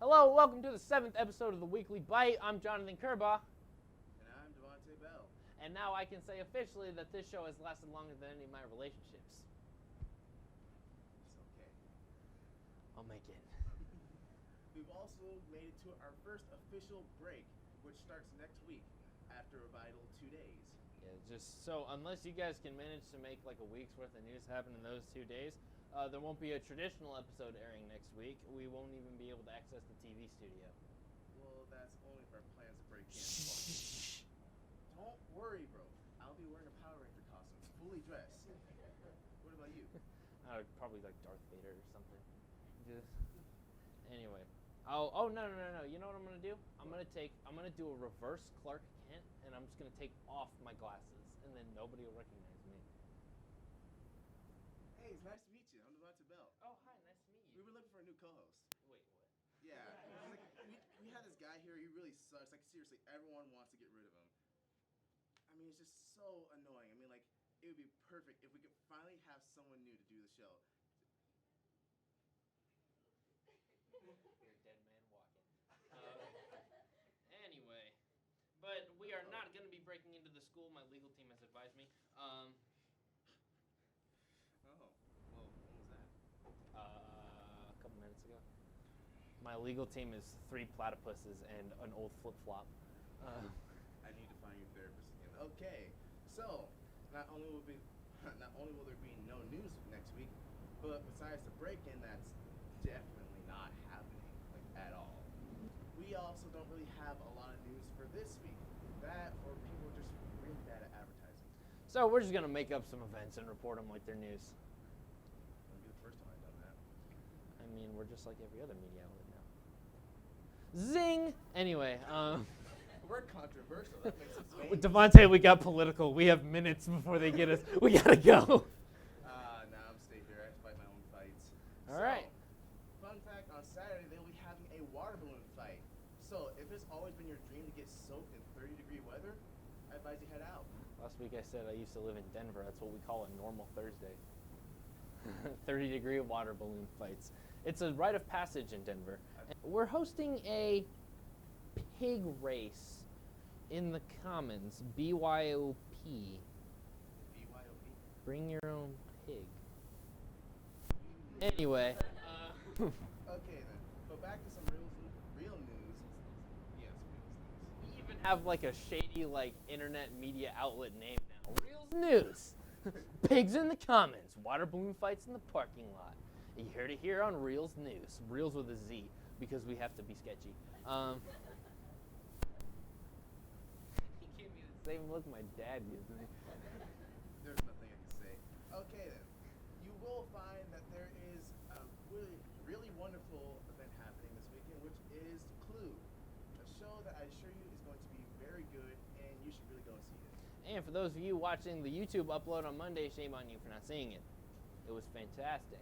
Hello, welcome to the 7th episode of the Weekly Bite. I'm Jonathan Kerbaugh. And I'm Devonte Bell. And now I can say officially that this show has lasted longer than any of my relationships. It's okay. I'll make it. We've also made it to our first official break, which starts next week after a vital 2 days. Yeah, just so unless you guys can manage to make like a week's worth of news happen in those 2 days, there won't be a traditional episode airing next week. We won't even be able to access the TV studio. Well, that's only if our plans to break in. Shh. Don't worry, bro. I'll be wearing a Power Ranger costume, fully dressed. What about you? I would probably like Darth Vader or something. Just anyway. Oh no. You know what I'm gonna do? I'm gonna do a reverse Clark Kent, and I'm just gonna take off my glasses, and then nobody will recognize me. Hey, it's nice to meet you. I'm Devonte Bell. Oh, hi, nice to meet you. We were looking for a new co-host. Wait, what? Yeah. We had this guy here. He really sucks. Like, seriously, everyone wants to get rid of him. I mean, it's just so annoying. I mean, like, it would be perfect if we could finally have someone new to do the show. You're a dead man walking. Anyway, but we are not going to be breaking into the school. My legal team has advised me. Oh, well, when was that? A couple minutes ago. My legal team is 3 platypuses and an old flip-flop. I need to find your therapist again. Okay, so not only will there be no news next week, but besides the break-in, that's definitely not happening, like, at all. We also don't really have a lot of news for this week. That, or people are just really bad at advertising. So we're just going to make up some events and report them like they're news. That'll be the first time I've done that. I mean, we're just like every other media outlet now. Zing! Anyway, We're controversial. That makes us famous. Devonte, we got political. We have minutes before they get us. We gotta go. Nah, I'm staying here. I have to fight my own fights. All right. Fun fact, on Saturday, they'll be having a water balloon fight. So, if it's always been your dream to get soaked in 30-degree weather, I advise you head out. Last week I said I used to live in Denver. That's what we call a normal Thursday. 30-degree water balloon fights. It's a rite of passage in Denver. We're hosting a pig race in the Commons. BYOP. BYOB. Bring your own pig. Anyway. Okay, then. But back to some real news. Yes, real news. We even have like a shady like internet media outlet name now. Reels News. Pigs in the Commons. Water balloon fights in the parking lot. You heard it here on Reels News. Reels with a Z because we have to be sketchy. He gave me the same look my dad gives me. There's nothing I can say. Okay, then. You will find that there is a really wonderful event happening this weekend, which is Clue, a show that I assure you is going to be very good, and you should really go and see it. And for those of you watching the YouTube upload on Monday, shame on you for not seeing it. It was fantastic.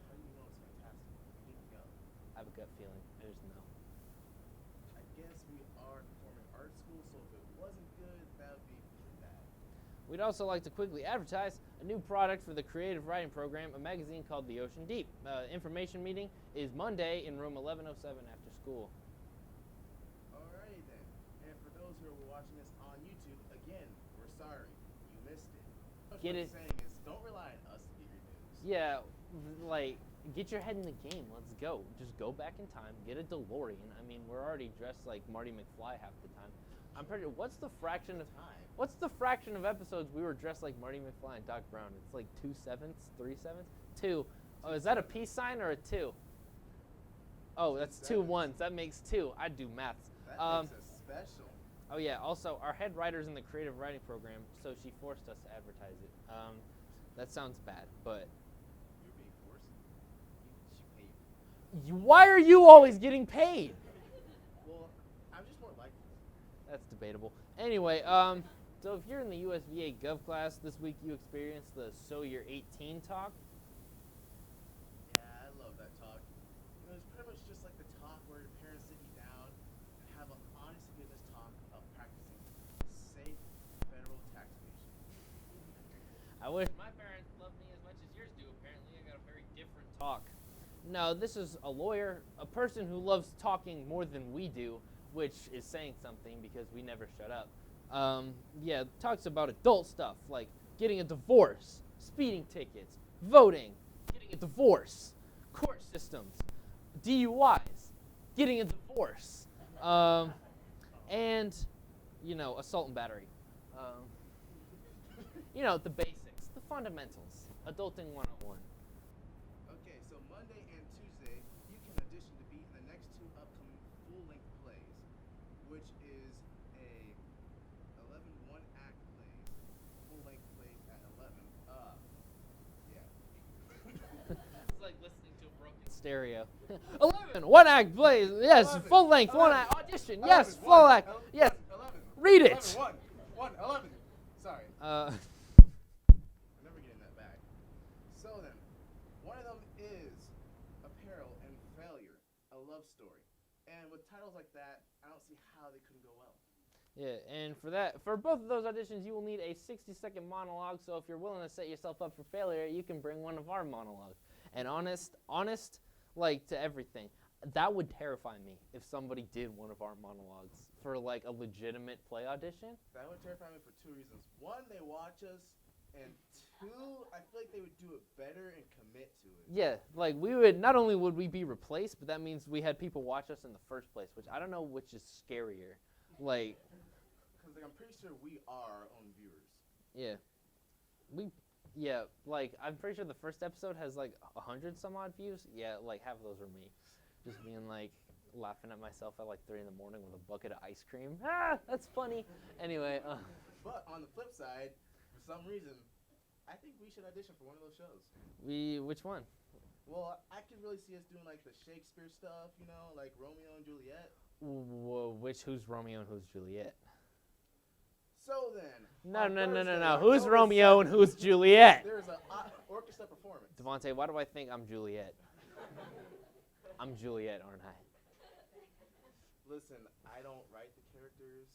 How do you know it's fantastic? You need to go. I have a gut feeling. I just know. I guess we are performing art school, so if it wasn't good, that would be really bad. We'd also like to quickly advertise a new product for the creative writing program, a magazine called The Ocean Deep. Information meeting is Monday in room 1107 after school. Alrighty then. And for those who are watching this on YouTube, again, we're sorry. You missed it. What Get I'm it- saying is, don't rely on us to get your news. Yeah, like, get your head in the game. Let's go. Just go back in time. Get a DeLorean. I mean, we're already dressed like Marty McFly half the time. I'm pretty. What's the fraction of episodes we were dressed like Marty McFly and Doc Brown? It's like 2 sevenths, 3 sevenths, 2. Oh, is that a peace sign or a 2? Oh, that's 2 ones. That makes 2. I do maths. That makes us special. Oh yeah. Also, our head writer's in the creative writing program, so she forced us to advertise it. That sounds bad, but. You're being forced. She paid you. Why are you always getting paid? Well, I'm just more likely. That's debatable. Anyway, so if you're in the USVA Gov class this week, you experienced the So You're 18 talk. Yeah, I love that talk. It was pretty much just like the talk where your parents sit you down and have an honest to goodness talk about practicing safe federal taxation. I wish my parents loved me as much as yours do. Apparently, I got a very different talk. No, this is a lawyer, a person who loves talking more than we do, which is saying something because we never shut up. Yeah, talks about adult stuff like getting a divorce, speeding tickets, voting, getting a divorce, court systems, DUIs, getting a divorce, and, assault and battery. The basics, the fundamentals, adulting 101. Okay, so Monday and Tuesday, you can audition to be in the next 2 upcoming full-length plays, which is a 11 one-act plays, full-length plays at 11. Yeah. It's like listening to a broken stereo. 11, one act plays, yes, 11, full length, 11, one act, audition, 11, yes, 1, full act, 11, yes, 11, read it. 11, 1, 11. Sorry. Uh, I'm never getting that back. So then, one of them is Apparel and Failure, a love story. And with titles like that, I don't see how they couldn't go well. yeah, and for both of those auditions, you will need a 60-second monologue, so if you're willing to set yourself up for failure, you can bring one of our monologues. And honest, like, to everything. That would terrify me if somebody did one of our monologues for, like, a legitimate play audition. That would terrify me for 2 reasons. One, they watch us, and 2, I feel like they would do it better and commit to it. Yeah, like, we would, not only would we be replaced, but that means we had people watch us in the first place, which I don't know which is scarier. Like, because I'm pretty sure we are our own viewers. yeah. I'm pretty sure the first episode has, like, 100 some odd views. Yeah, like, half of those are me. Just being, like, laughing at myself at, like, 3 in the morning with a bucket of ice cream. Ah, that's funny. Anyway. But on the flip side, for some reason, I think we should audition for one of those shows. Which one? Well, I could really see us doing, like, the Shakespeare stuff, like Romeo and Juliet. Who's Romeo and who's Juliet? So then. No. Thursday, Who's October Romeo 7th, and who's Juliet? There's an orchestra performance. Devonte, why do I think I'm Juliet? I'm Juliet, aren't I? Listen, I don't write the characters.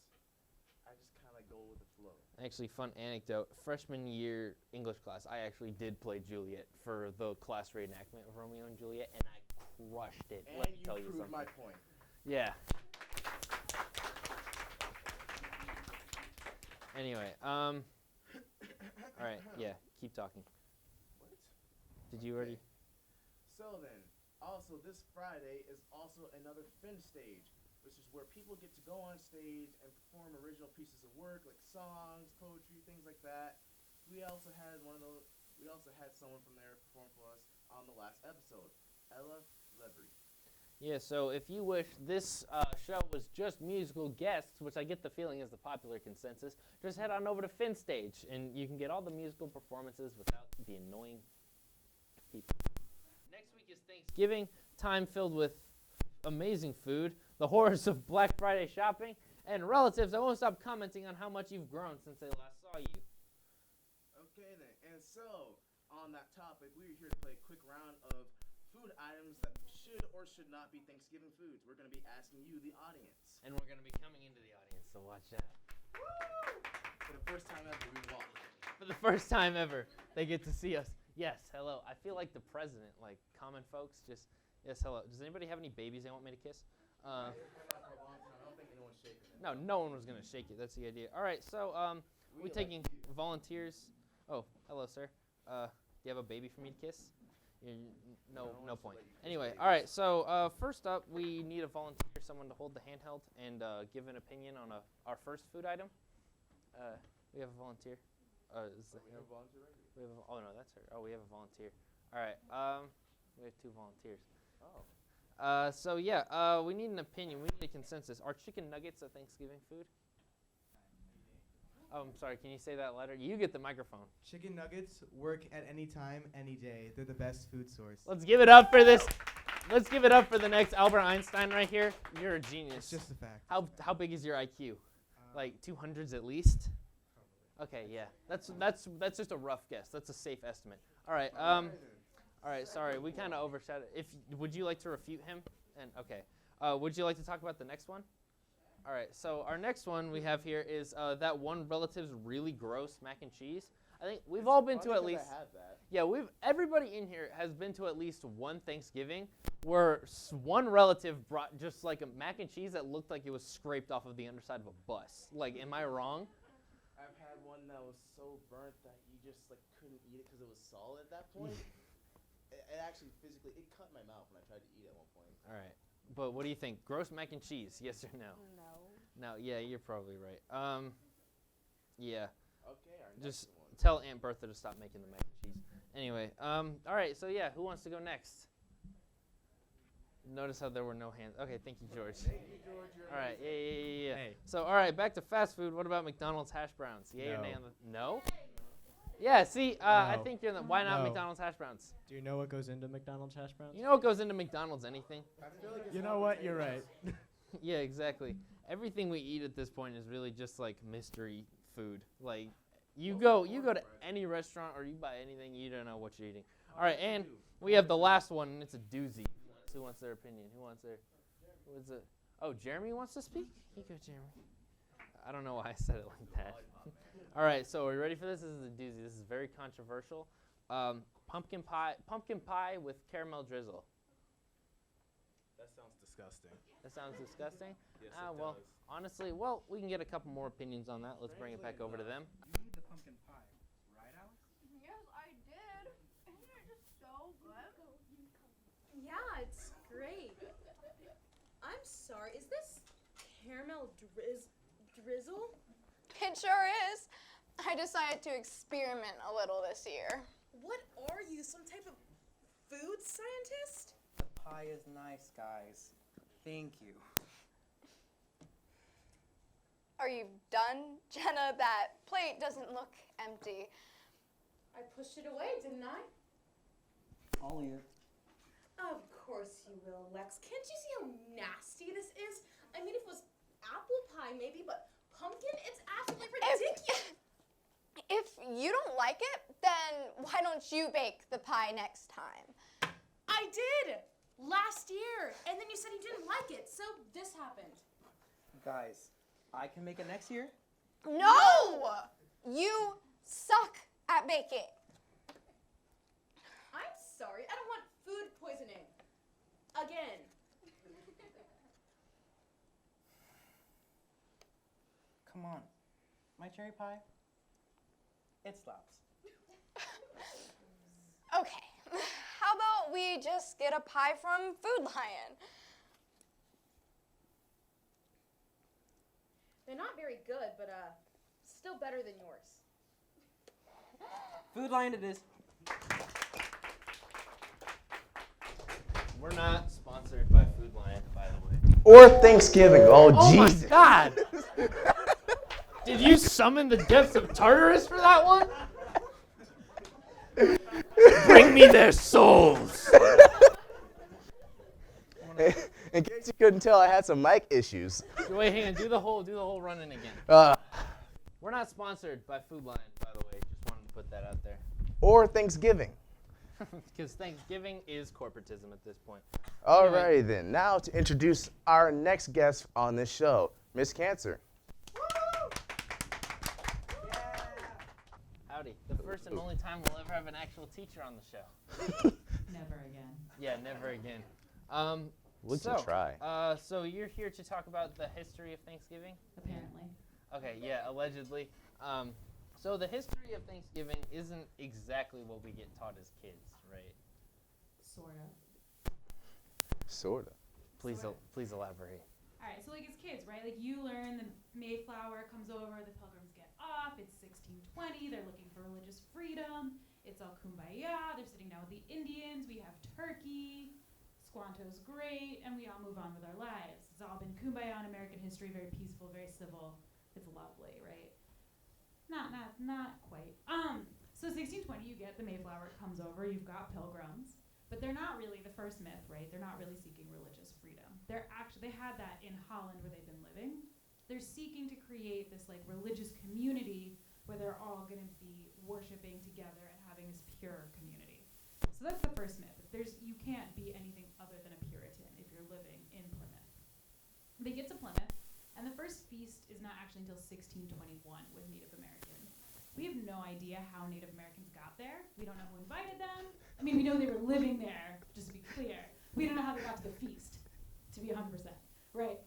I just kind of go with the flow. Actually, fun anecdote. Freshman year English class, I actually did play Juliet for the class reenactment of Romeo and Juliet, and I crushed it. And Let me you tell you proved something. my point. Yeah. Anyway, all right, yeah, keep talking. What? Did you already? So then, also this Friday is also another Fin stage, which is where people get to go on stage and perform original pieces of work like songs, poetry, things like that. We also had someone from there perform for us on the last episode, Ella Levery. Yeah, so if you wish this show was just musical guests, which I get the feeling is the popular consensus, just head on over to Fin Stage, and you can get all the musical performances without the annoying people. Next week is Thanksgiving, time filled with amazing food, the horrors of Black Friday shopping, and relatives that won't stop commenting on how much you've grown since they last saw you. Okay then, and so, on that topic, we're here to play a quick round of food items that should or should not be Thanksgiving foods. We're going to be asking you, the audience. And we're going to be coming into the audience, so watch that. Woo! For the first time ever, we walk. For the first time ever, they get to see us. Yes, hello. I feel like the president, like common folks, just, yes, hello. Does anybody have any babies they want me to kiss? I don't think anyone's shaking it. No one was going to shake it. That's the idea. All right, so we're taking volunteers. Oh, hello, sir. Do you have a baby for me to kiss? No point. Anyway, all right, so first up, we need a volunteer, someone to hold the handheld and give an opinion on our first food item. We have a volunteer. We have a volunteer right here. Oh, no, that's her. Oh, we have a volunteer. All right, we have 2 volunteers. Oh. So, yeah, we need an opinion. We need a consensus. Are chicken nuggets a Thanksgiving food? Oh, I'm sorry. Can you say that louder? You get the microphone. Chicken nuggets work at any time, any day. They're the best food source. Let's give it up for this. Let's give it up for the next Albert Einstein right here. You're a genius. It's just a fact. How big is your IQ? Like 200s at least? Okay, yeah. That's just a rough guess. That's a safe estimate. All right. All right. Sorry, we kind of overshadowed. Would you like to refute him? And okay. Would you like to talk about the next one? All right. So our next one we have here is that one relative's really gross mac and cheese. I think we've all been to Funny at 'cause least. I had that. Yeah, everybody in here has been to at least one Thanksgiving where one relative brought just like a mac and cheese that looked like it was scraped off of the underside of a bus. Like, am I wrong? I've had one that was so burnt that you just like couldn't eat it because it was solid at that point. It actually physically cut my mouth when I tried to eat it at one point. All right, but what do you think? Gross mac and cheese? Yes or no? No. No. Yeah, you're probably right. Yeah. Okay, our Just next one. tell Aunt Bertha to stop making the mac and cheese. Anyway, all right. So yeah, who wants to go next? Notice how there were no hands. Okay, thank you, George. Thank you, George. You're All right, yeah. Hey. So, all right, back to fast food. What about McDonald's hash browns? Yay or No. nay on the no? Yeah. See, I No. think you're in the. Why not No. McDonald's hash browns? Do you know what goes into McDonald's hash browns? You know what goes into McDonald's? Anything? I feel like it's You not know what? You're potatoes. right. Yeah, exactly. Everything we eat at this point is really just like mystery food. Like, you go to any restaurant or you buy anything, you don't know what you're eating. All right, and we have the last one, and it's a doozy. Who wants their opinion? Who wants their? Who is it? Oh, Jeremy wants to speak. You go, Jeremy. I don't know why I said it like that. All right, so are you ready for this? This is a doozy. This is very controversial. Pumpkin pie with caramel drizzle. That sounds disgusting. That sounds disgusting. Yes, Well, does. honestly, we can get a couple more opinions on that. Let's bring it back over to them. You need the pumpkin pie, right, Alex? Yes, I did. Isn't it just so good? Yeah, it's great. I'm sorry, is this caramel drizzle? It sure is. I decided to experiment a little this year. What are you, some type of food scientist? The pie is nice, guys. Thank you. Are you done, Jenna? That plate doesn't look empty. I pushed it away, didn't I? I'll eat it. Of course you will, Lex. Can't you see how nasty this is? I mean, if it was apple pie, maybe, but pumpkin? It's absolutely ridiculous. If you don't like it, then why don't you bake the pie next time? I did! Last year! And then you said you didn't like it, so this happened. Guys, I can make it next year? No! You suck at baking. I'm sorry, I don't want food poisoning. Again. Come on. My cherry pie? It slaps. Okay. How about we just get a pie from Food Lion? They're not very good, but still better than yours. Food Lion it is. We're not sponsored by Food Lion, by the way. Or Thanksgiving. Oh, Oh my Jesus. God! Did you summon the depths of Tartarus for that one? Bring me their souls! In case you couldn't tell, I had some mic issues. Wait, hang on. Do the whole run-in again. We're not sponsored by Food Lion, by the way. Just wanted to put that out there. Or Thanksgiving. Because Thanksgiving is corporatism at this point. Alrighty then. Now to introduce our next guest on this show, Miss Kantzer. Howdy. The first and only time we'll ever have an actual teacher on the show. Never again. Yeah, never again. We can try. So you're here to talk about the history of Thanksgiving? Apparently. Okay, yeah, allegedly. So the history of Thanksgiving isn't exactly what we get taught as kids, right? Sorta. Sorta. Please, Sort of. please elaborate. All right, so like as kids, right? Like you learn the Mayflower comes over, the Pilgrims get up. It's 1620. They're looking for religious freedom. It's all kumbaya. They're sitting down with the Indians. We have turkey. Squanto's great, and we all move on with our lives. It's all been kumbaya in American history. Very peaceful, very civil. It's lovely, right? Not quite. So 1620, you get the Mayflower comes over. You've got Pilgrims. But they're not really the first myth, right? They're not really seeking religious freedom. They had that in Holland where they've been living. They're seeking to create this like religious community where they're all going to be worshiping together and having this pure community. So that's the first myth. You can't be anything other than a Puritan if you're living in Plymouth. They get to Plymouth, and the first feast is not actually until 1621 with Native Americans. We have no idea how Native Americans got there. We don't know who invited them. I mean, we know they were living there, just to be clear. We don't know how they got to the feast, to be 100%, right?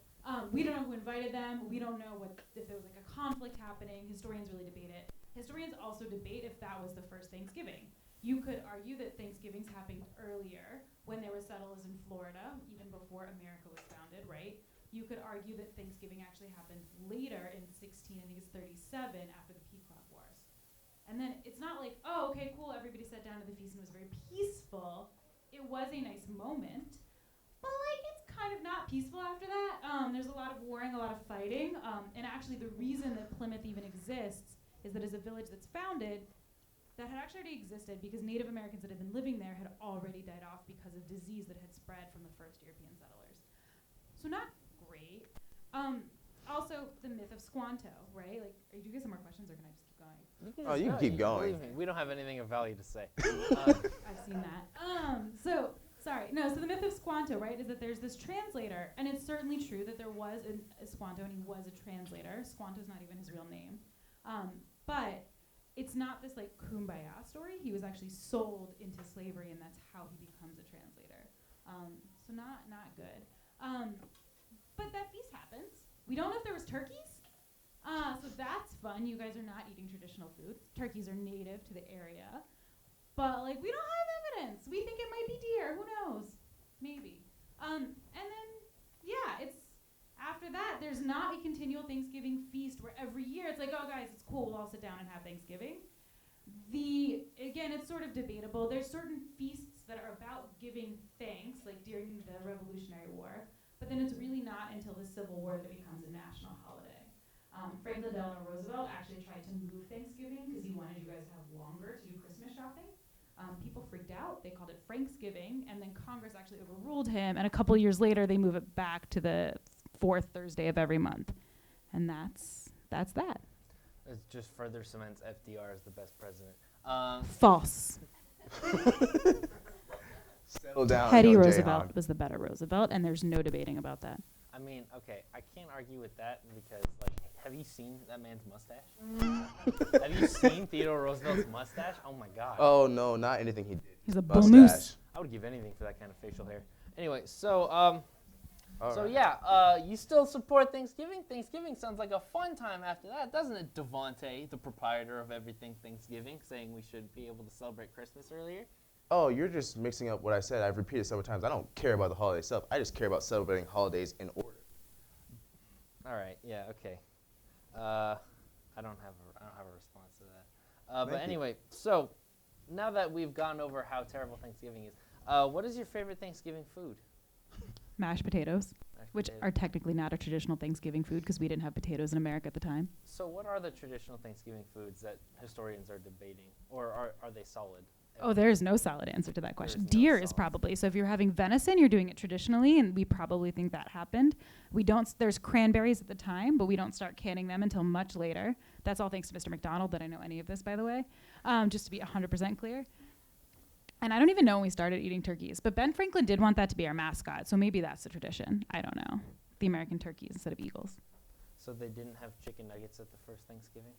We don't know who invited them. We don't know if there was like a conflict happening. Historians really debate it. Historians also debate if that was the first Thanksgiving. You could argue that Thanksgivings happened earlier when there were settlers in Florida, even before America was founded, right? You could argue that Thanksgiving actually happened later in 37 after the Pequot Wars. And then it's not like, oh, okay, cool, everybody sat down to the feast and it was very peaceful. It was a nice moment, but like it's kind of not peaceful after that. There's a lot of warring, a lot of fighting, and actually the reason that Plymouth even exists is that as a village that's founded, that had actually already existed because Native Americans that had been living there had already died off because of disease that had spread from the first European settlers. So not great. Also, the myth of Squanto, right? Like, do you guys have more questions, or can I just keep going? You can keep going. Believe me, we don't have anything of value to say. I've seen that. So the myth of Squanto, right, is that there's this translator, and it's certainly true that there was a Squanto, and he was a translator. Squanto's not even his real name. But it's not this like kumbaya story. He was actually sold into slavery, and that's how he becomes a translator. So not good. But that feast happens. We don't know if there was turkeys. So that's fun. You guys are not eating traditional food. Turkeys are native to the area. But like we don't have evidence. We think it might be deer. Who knows? Maybe. And then it's after that, there's not a continual Thanksgiving feast where every year it's like, oh guys, it's cool, we'll all sit down and have Thanksgiving. Again, it's sort of debatable. There's certain feasts that are about giving thanks, like during the Revolutionary War, but then it's really not until the Civil War that it becomes a national holiday. Franklin Delano Roosevelt actually tried to move Thanksgiving because he wanted you guys to have longer to do Christmas shopping. People freaked out. They called it Franksgiving, and then Congress actually overruled him, and a couple years later they move it back to the fourth Thursday of every month. And that's that. It just further cements FDR as the best president. False. Settle down. Teddy young Roosevelt Jayhawk. was the better Roosevelt, and there's no debating about that. I mean, okay, I can't argue with that because, like, have you seen that man's mustache? Have you seen Theodore Roosevelt's mustache? Oh my God. Oh no, not anything he did. He's a bull moose. I would give anything for that kind of facial hair. Anyway, you still support Thanksgiving? Thanksgiving sounds like a fun time after that, doesn't it, Devonte, the proprietor of everything Thanksgiving, saying we should be able to celebrate Christmas earlier? Oh, you're just mixing up what I said. I've repeated several times. I don't care about the holiday itself. I just care about celebrating holidays in order. All right. Yeah. Okay. I don't have a response to that. But anyway, so now that we've gone over how terrible Thanksgiving is, what is your favorite Thanksgiving food? Mashed potatoes, which are technically not a traditional Thanksgiving food because we didn't have potatoes in America at the time. So what are the traditional Thanksgiving foods that historians are debating, or are they solid? Oh, there is no solid answer to that question. There's no Deer is solid. probably. So if you're having venison, you're doing it traditionally, and we probably think that happened. We don't. There's cranberries at the time, but we don't start canning them until much later. That's all thanks to Mr. McDonald that I know any of this, by the way, just to be 100% clear. And I don't even know when we started eating turkeys, but Ben Franklin did want that to be our mascot, so maybe that's the tradition. I don't know. The American turkeys instead of eagles. So they didn't have chicken nuggets at the first Thanksgiving?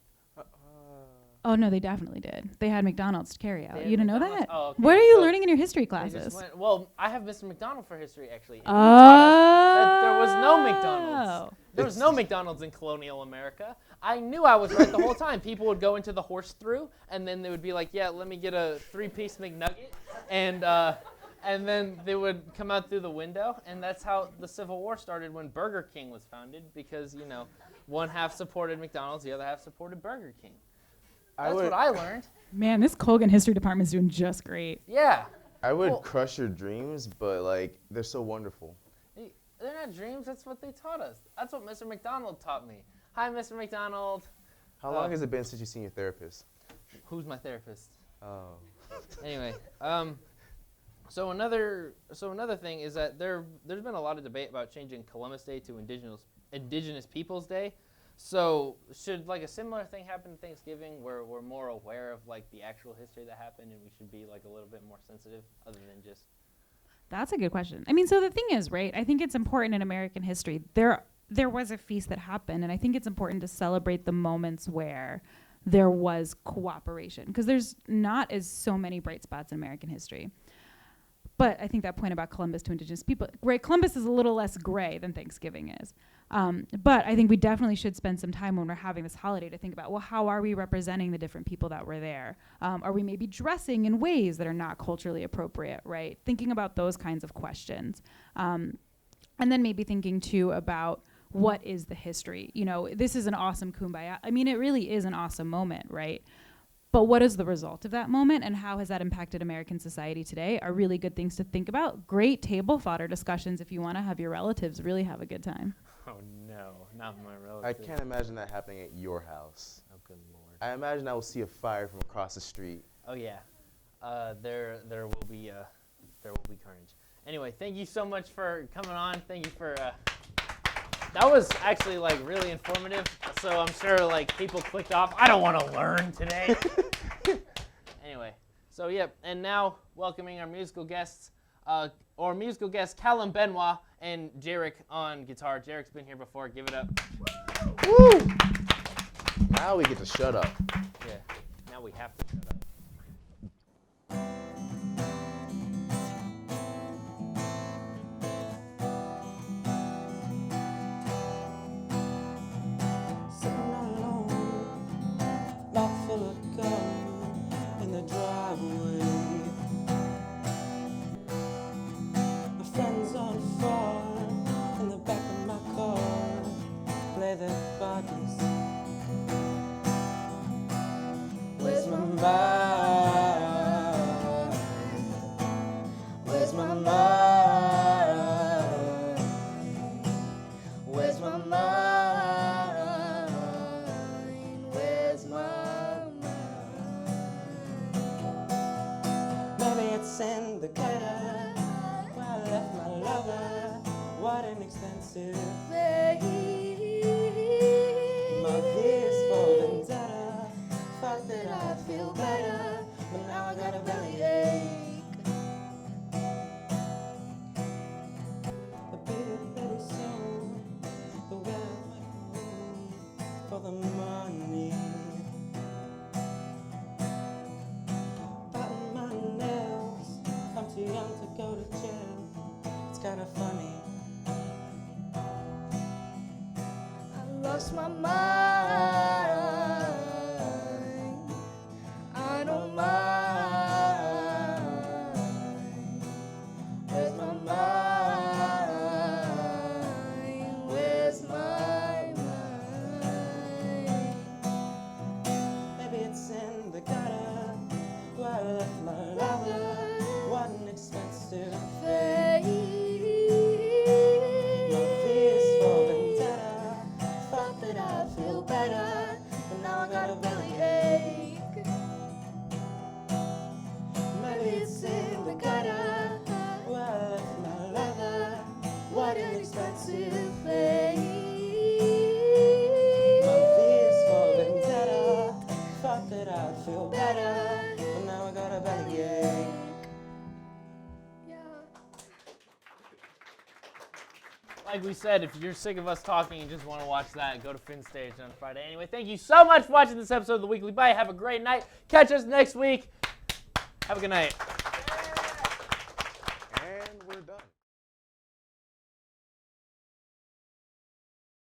Oh, no, they definitely did. They had McDonald's to carry out. They You had didn't know McDonald's? that? Oh, okay. What are you So learning in your history They just classes? well, I have Mr. McDonald for history, actually. And he taught us that there was no McDonald's. There was no McDonald's in colonial America. I knew I was right the whole time. People would go into the horse through, and then they would be like, yeah, let me get a 3-piece McNugget. And then they would come out through the window, and that's how the Civil War started when Burger King was founded, because, you know, one half supported McDonald's, the other half supported Burger King. That's what I learned. Man, this Colgan history department is doing just great. Yeah. I would Well- crush your dreams, but like they're so wonderful. They're not dreams, that's what they taught us. That's what Mr. McDonald taught me. Hi, Mr. McDonald. How long has it been since you've seen your therapist? Who's my therapist? Oh. Anyway, so another thing is that there's been a lot of debate about changing Columbus Day to Indigenous Peoples Day. So should like a similar thing happen to Thanksgiving, where we're more aware of like the actual history that happened, and we should be like a little bit more sensitive, other than just. That's a good question. I mean, so the thing is, right, I think it's important in American history. There was a feast that happened, and I think it's important to celebrate the moments where there was cooperation, because there's not as so many bright spots in American history. But I think that point about Columbus to Indigenous people, right? Columbus is a little less gray than Thanksgiving is. But I think we definitely should spend some time when we're having this holiday to think about, well, how are we representing the different people that were there? Are we maybe dressing in ways that are not culturally appropriate, right? Thinking about those kinds of questions. And then maybe thinking too about what is the history? You know, this is an awesome kumbaya. I mean, it really is an awesome moment, right? But what is the result of that moment, and how has that impacted American society today are really good things to think about. Great table fodder discussions if you want to have your relatives really have a good time. Oh no, not my I relative. can't imagine that happening at your house. Oh good lord. I imagine I will see a fire from across the street. Oh yeah, there will be carnage. Anyway, thank you so much for coming on. Thank you for. That was actually like really informative. So I'm sure like people clicked off. I don't want to learn today. Anyway, so yep. And now welcoming our musical guests, Calum Benoit and Jayric on guitar. Jayric's been here before. Give it up. Woo! Now we get to shut up. Yeah. Now we have to shut up. Sitting alone, mouth full of gum in the driveway. My friends on fire in the back of my car play their bodies. Where's my mind? Where's my mind? Where's my mind? Where's my mind? Maybe it's in the gutter where I left my lover. What an expensive my fears for vendetta. Thought that I'd feel better, but now I got a bellyache. But baby, very soon the weather might room for the money. Biting my nails, I'm too young to go to jail. It's kinda funny. I lost my mind. I don't mind. Where's my mind? Where's my mind? Maybe it's in the gutter where I left my lover. What an expensive fate. My fears for vendetta. Thought that I'd feel better, but now I got a bellyache. Maybe it's in the gutter where I left my lover. What an expensive fate. My fears for vendetta. Thought that I'd feel better, but now I got a bellyache. Like we said, if you're sick of us talking and just want to watch that, go to Finn Stage on Friday. Anyway, thank you so much for watching this episode of The Weekly Bite. Have a great night. Catch us next week. Have a good night.